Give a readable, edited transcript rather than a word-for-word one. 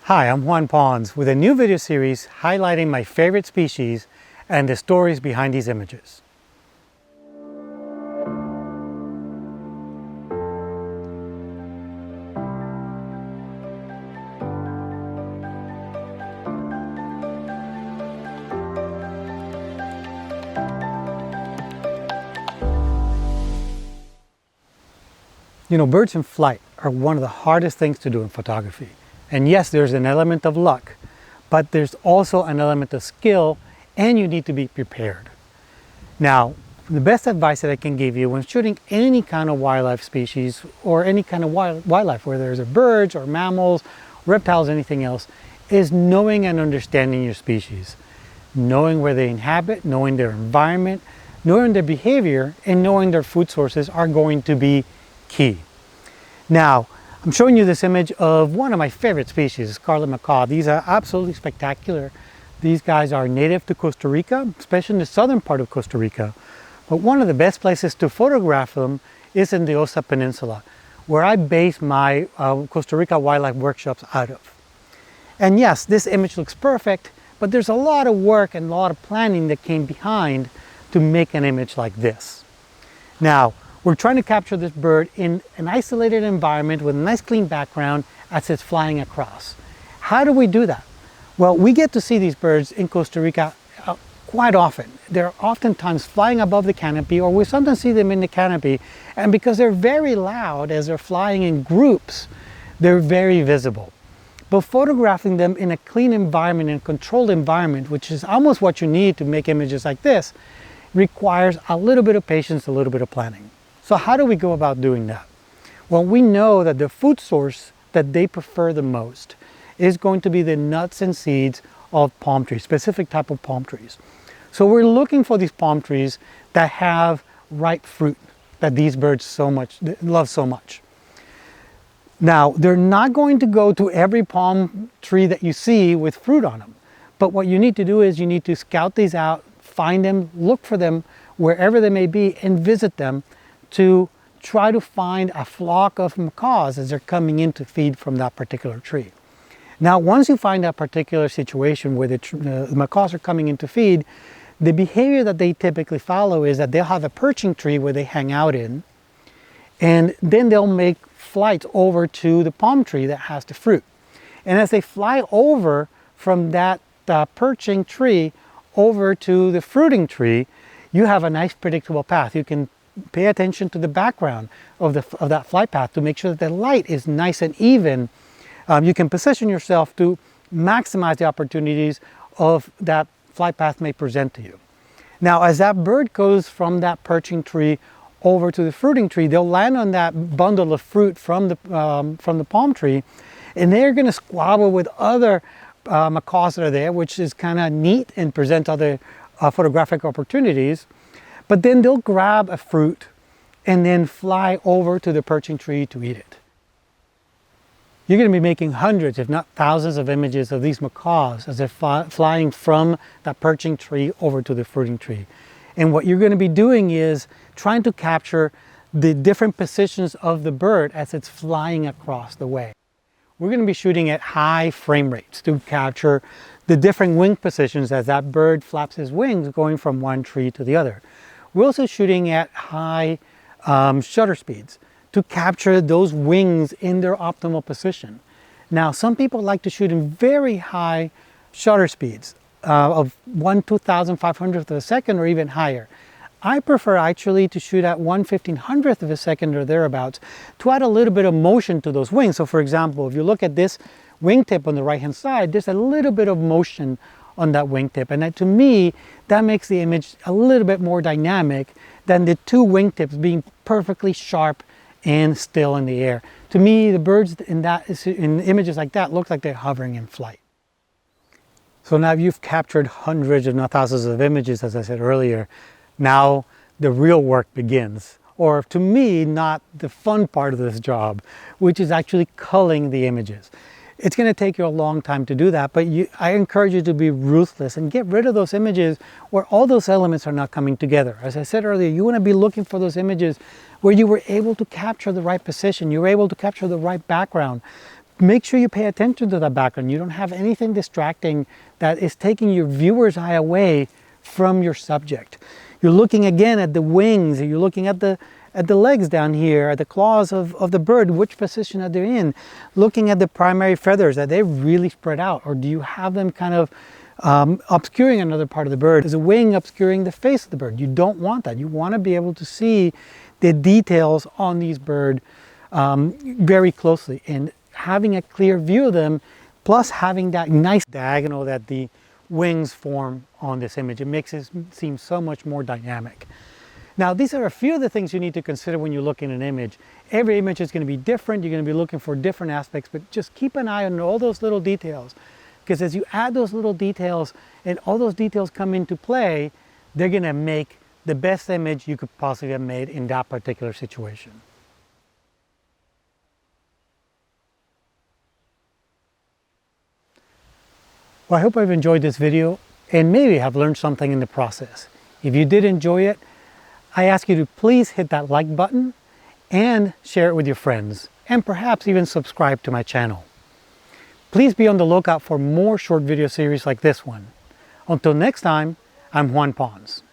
Hi, I'm Juan Pons with a new video series highlighting my favorite species and the stories behind these images. You know, birds in flight are one of the hardest things to do in photography. And yes, there's an element of luck, but there's also an element of skill, and you need to be prepared. Now, the best advice that I can give you when shooting any kind of wildlife species or any kind of wildlife, whether it's birds or mammals, reptiles, anything else, is knowing and understanding your species. Knowing where they inhabit, knowing their environment, knowing their behavior, and knowing their food sources are going to be key. Now, I'm showing you this image of one of my favorite species, Scarlet Macaw. These are absolutely spectacular. These guys are native to Costa Rica, especially in the southern part of Costa Rica. But one of the best places to photograph them is in the Osa Peninsula, where I base my Costa Rica wildlife workshops out of. And yes, this image looks perfect, but there's a lot of work and a lot of planning that came behind to make an image like this. Now, we're trying to capture this bird in an isolated environment with a nice clean background as it's flying across. How do we do that? Well, we get to see these birds in Costa Rica quite often. They're oftentimes flying above the canopy, or we sometimes see them in the canopy, and because they're very loud as they're flying in groups, they're very visible. But photographing them in a clean environment and controlled environment, which is almost what you need to make images like this, requires a little bit of patience, a little bit of planning. So how do we go about doing that? Well, we know that the food source that they prefer the most is going to be the nuts and seeds of palm trees, specific type of palm trees. So we're looking for these palm trees that have ripe fruit that these birds love so much. Now, they're not going to go to every palm tree that you see with fruit on them. But what you need to do is you need to scout these out, find them, look for them wherever they may be, and visit them to try to find a flock of macaws as they're coming in to feed from that particular tree. Now, once you find that particular situation where the macaws are coming in to feed, the behavior that they typically follow is that they'll have a perching tree where they hang out in, and then they'll make flights over to the palm tree that has the fruit. And as they fly over from that perching tree over to the fruiting tree, you have a nice predictable path. You can pay attention to the background of that flight path to make sure that the light is nice and even. You can position yourself to maximize the opportunities of that flight path may present to you. Now, as that bird goes from that perching tree over to the fruiting tree, they'll land on that bundle of fruit from the palm tree, and they're going to squabble with other macaws that are there, which is kind of neat and presents other photographic opportunities. But then they'll grab a fruit and then fly over to the perching tree to eat it. You're going to be making hundreds, if not thousands, of images of these macaws as they're flying from that perching tree over to the fruiting tree. And what you're going to be doing is trying to capture the different positions of the bird as it's flying across the way. We're going to be shooting at high frame rates to capture the different wing positions as that bird flaps his wings going from one tree to the other. We're also shooting at high shutter speeds to capture those wings in their optimal position. Now, some people like to shoot in very high shutter speeds of 1/2500th of a second or even higher. I prefer actually to shoot at 1/1500th of a second or thereabouts to add a little bit of motion to those wings. So for example, if you look at this wingtip on the right hand side, there's a little bit of motion on that wingtip, and to me that makes the image a little bit more dynamic than the two wingtips being perfectly sharp and still in the air. To me, the birds in images like that look like they're hovering in flight. So now you've captured hundreds if not thousands of images, as I said earlier. Now the real work begins, or to me, not the fun part of this job, which is actually culling the images. It's going to take you a long time to do that, but I encourage you to be ruthless and get rid of those images where all those elements are not coming together. As I said earlier, you want to be looking for those images where you were able to capture the right position, you were able to capture the right background, make sure you pay attention to that background. You don't have anything distracting that is taking your viewer's eye away from your subject. You're looking again at the wings, you're looking at the legs down here, at the claws of the bird, which position are they in? Looking at the primary feathers, are they really spread out, or do you have them kind of obscuring another part of the bird? Is a wing obscuring the face of the bird? You don't want that. You want to be able to see the details on these birds very closely, and having a clear view of them, plus having that nice diagonal that the wings form on this image. It makes it seem so much more dynamic. Now, these are a few of the things you need to consider when you look at an image. Every image is going to be different. You're going to be looking for different aspects, but just keep an eye on all those little details, because as you add those little details and all those details come into play, they're going to make the best image you could possibly have made in that particular situation. Well, I hope I've enjoyed this video and maybe have learned something in the process. If you did enjoy it, I ask you to please hit that like button and share it with your friends, and perhaps even subscribe to my channel. Please be on the lookout for more short video series like this one. Until next time, I'm Juan Pons.